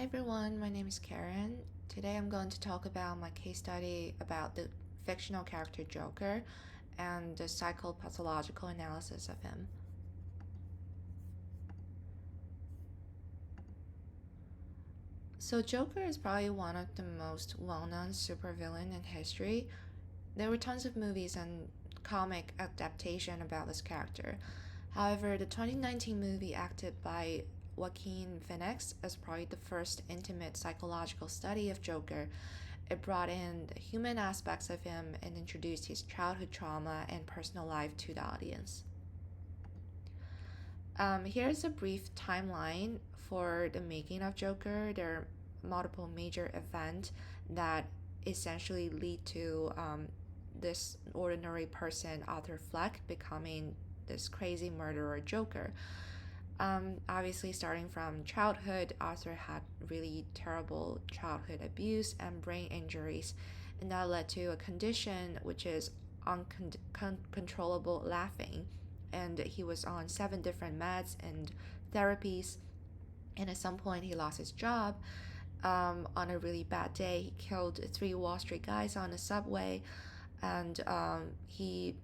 Hi everyone, my name is Karen. Today I'm going to talk about my case study about the fictional character Joker and the psychopathological analysis of him. So Joker is probably one of the most well-known supervillain in history. There were tons of movies and comic adaptation about this character. However, the 2019 movie acted by Joaquin Phoenix is probably the first intimate psychological study of Joker. It brought in the human aspects of him and introduced his childhood trauma and personal life to the audience. Here's a brief timeline for the making of Joker. There are multiple major events that essentially lead to this ordinary person, Arthur Fleck, becoming this crazy murderer Joker. Obviously, starting from childhood, Arthur had really terrible childhood abuse and brain injuries, and that led to a condition which is uncontrollable laughing. And he was on 7 different meds and therapies. And at some point, he lost his job. On a really bad day, he killed 3 Wall Street guys on the subway, and he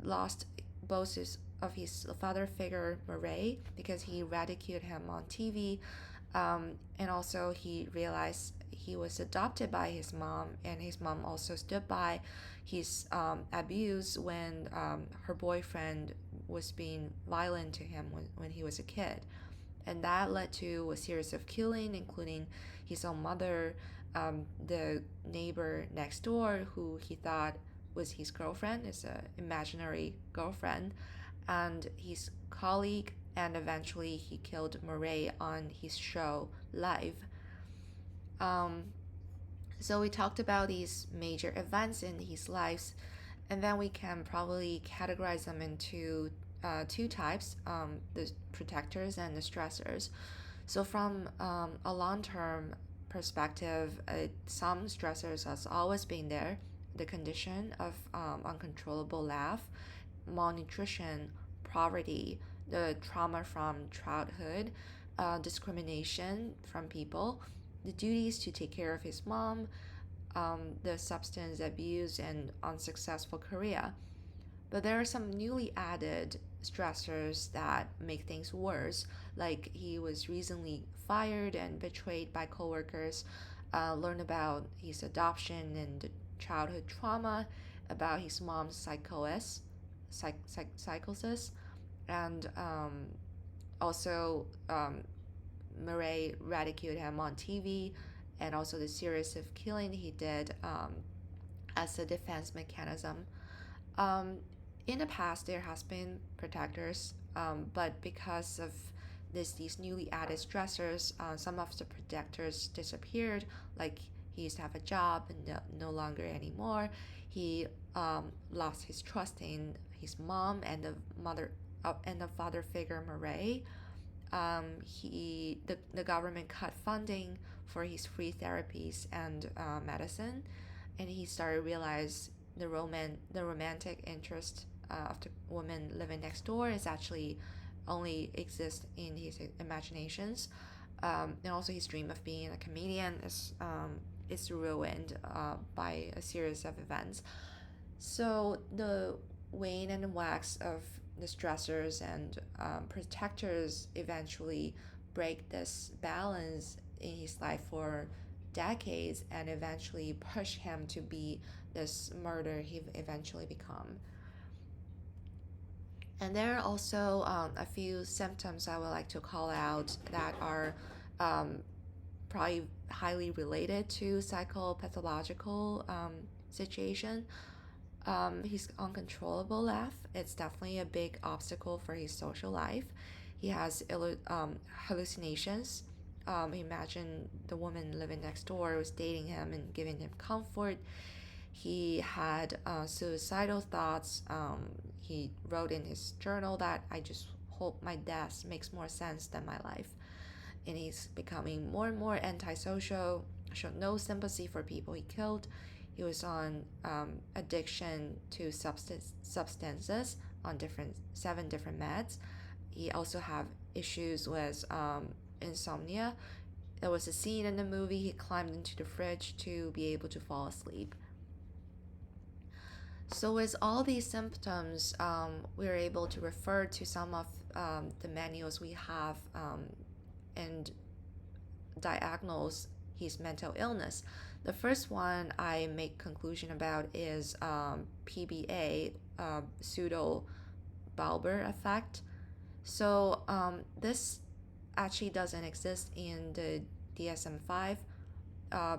lost both of his father figure Murray because he ridiculed him on TV, and also he realized he was adopted by his mom, and his mom also stood by his abuse when her boyfriend was being violent to him when he was a kid. And that led to a series of killing, including his own mother, the neighbor next door, who he thought was his girlfriend, is an imaginary girlfriend, and his colleague, and eventually he killed Murray on his show live. Um, so we talked about these major events in his lives, and then we can probably categorize them into 2 types: the protectors and the stressors. So from a long-term perspective, some stressors has always been there: the condition of uncontrollable laugh, malnutrition, poverty, the trauma from childhood, discrimination from people, the duties to take care of his mom, the substance abuse, and unsuccessful career. But there are some newly added stressors that make things worse, like he was recently fired and betrayed by coworkers, learned about his adoption and the childhood trauma, about his mom's psychosis, and also Murray ridiculed him on TV, and also the series of killing he did as a defense mechanism. Um, in the past, there has been protectors, but because of these newly added stressors, some of the protectors disappeared. Like he used to have a job and no longer anymore. He lost his trust in his mom and the mother and the father figure Murray. The government cut funding for his free therapies and medicine, and he started to realize the romantic interest of the woman living next door is actually only exists in his imaginations, and also his dream of being a comedian is ruined by a series of events. So the wane and wax of the stressors and protectors eventually break this balance in his life for decades and eventually push him to be this murderer he eventually become. And there are also a few symptoms I would like to call out that are um, probably highly related to psychopathological situation. His uncontrollable laugh, it's definitely a big obstacle for his social life. He has hallucinations. Imagine the woman living next door was dating him and giving him comfort. He had suicidal thoughts. He wrote in his journal that I just hope my death makes more sense than my life. And he's becoming more and more antisocial, showed no sympathy for people he killed. He was on addiction to substances on 7 different meds. He also have issues with insomnia, There was a scene in the movie he climbed into the fridge to be able to fall asleep. So with all these symptoms, we're able to refer to some of the manuals we have and diagnose his mental illness. The first one I make conclusion about is PBA, pseudo Balber effect. So this actually doesn't exist in the DSM-5,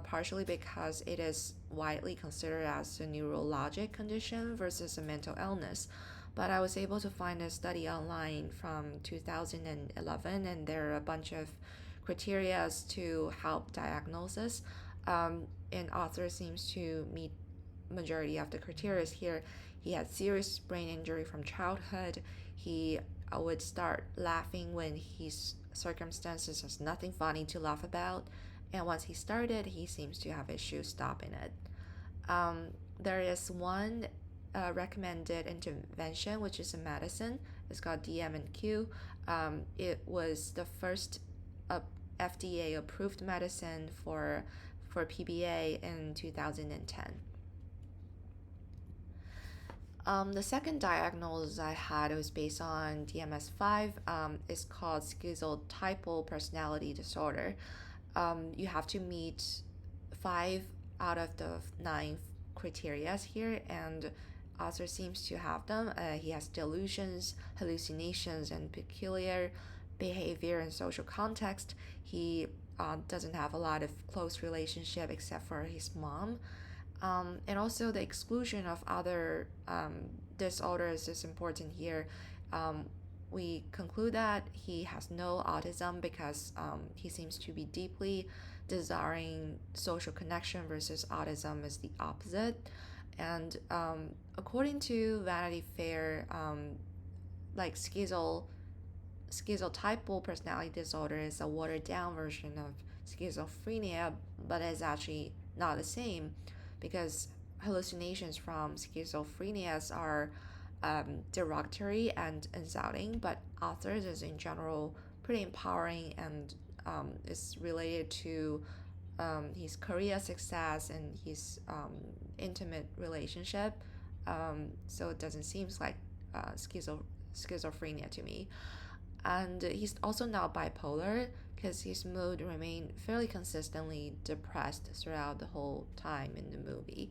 partially because it is widely considered as a neurologic condition versus a mental illness. But I was able to find a study online from 2011, and there are a bunch of criteria to help diagnosis. And author seems to meet majority of the criteria here. He had serious brain injury from childhood. He would start laughing when his circumstances has nothing funny to laugh about, and once he started, he seems to have issues stopping it. Um, there is one recommended intervention, which is a medicine. It's called DMNQ. It was the first FDA approved medicine for PBA in 2010. The second diagnosis I had was based on DMS-5. It's called schizotypal personality disorder. You have to meet 5 out of the 9 criteria here, and author seems to have them. He has delusions, hallucinations, and peculiar behavior in social context. He doesn't have a lot of close relationship except for his mom. And also the exclusion of other disorders is important here. We conclude that he has no autism because he seems to be deeply desiring social connection versus autism is the opposite. And according to Vanity Fair, like schizotypal personality disorder is a watered down version of schizophrenia, but it's actually not the same because hallucinations from schizophrenia are derogatory and insulting, but authors is in general pretty empowering and is related to his career success and his intimate relationship. So it doesn't seem like schizophrenia to me. And he's also not bipolar because his mood remained fairly consistently depressed throughout the whole time in the movie.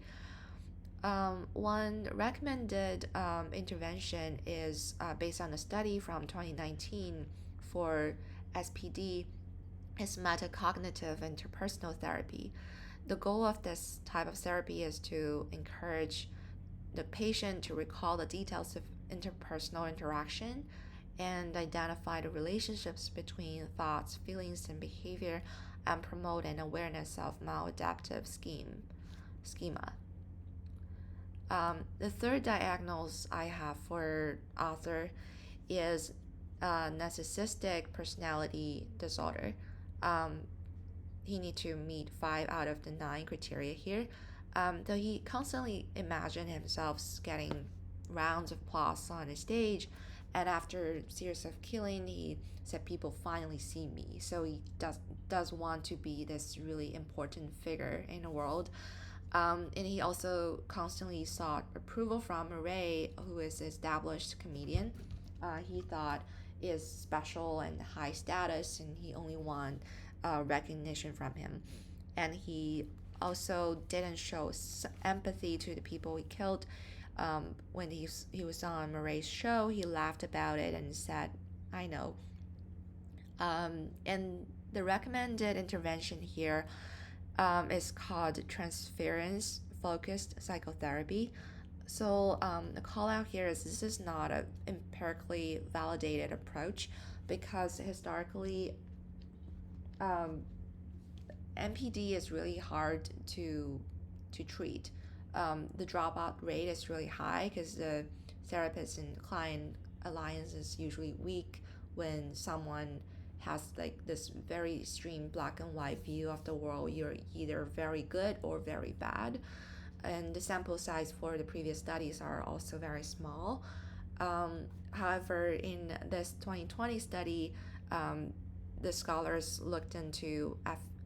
One recommended intervention is based on a study from 2019 for SPD, is metacognitive interpersonal therapy. The goal of this type of therapy is to encourage the patient to recall the details of interpersonal interaction and identify the relationships between thoughts, feelings, and behavior, and promote an awareness of maladaptive schema. The third diagnosis I have for author is narcissistic personality disorder. Um, he needs to meet 5 out of the 9 criteria here. Though he constantly imagined himself getting rounds of applause on a stage, and after a series of killing, he said people finally see me. So he does want to be this really important figure in the world. And he also constantly sought approval from Ray, who is an established comedian. He thought is special and high status, and he only want recognition from him. And he also didn't show empathy to the people he killed. When he was on Murray's show, he laughed about it and said, "I know." And the recommended intervention here is called transference focused psychotherapy. So the call out here is this is not an empirically validated approach because historically MPD is really hard to treat. The dropout rate is really high because the therapist and client alliance is usually weak when someone has like this very extreme black and white view of the world. You're either very good or very bad, and the sample size for the previous studies are also very small. However, in this 2020 study, the scholars looked into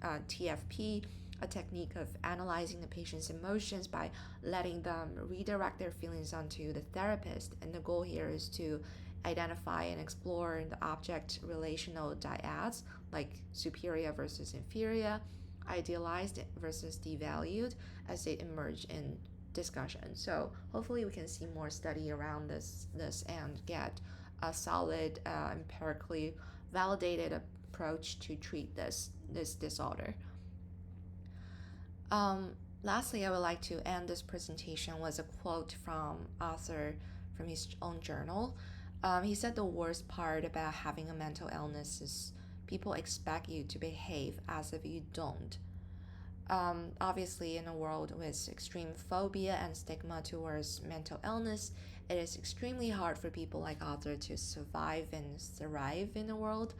TFP, a technique of analyzing the patient's emotions by letting them redirect their feelings onto the therapist. And the goal here is to identify and explore the object relational dyads, like superior versus inferior, idealized versus devalued, as they emerge in discussion. So hopefully we can see more study around this and get a solid, empirically validated approach to treat this disorder. Lastly, I would like to end this presentation with a quote from author from his own journal. He said the worst part about having a mental illness is people expect you to behave as if you don't. Obviously, in a world with extreme phobia and stigma towards mental illness, it is extremely hard for people like Arthur to survive and thrive in the world.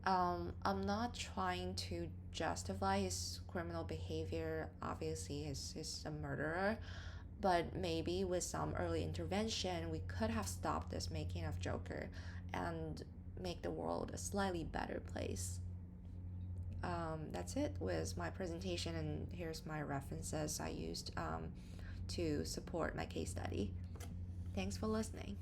I'm not trying to justify his criminal behavior. Obviously, he's a murderer, but maybe with some early intervention, we could have stopped this making of Joker and make the world a slightly better place. That's it with my presentation, and here's my references I used to support my case study. Thanks for listening.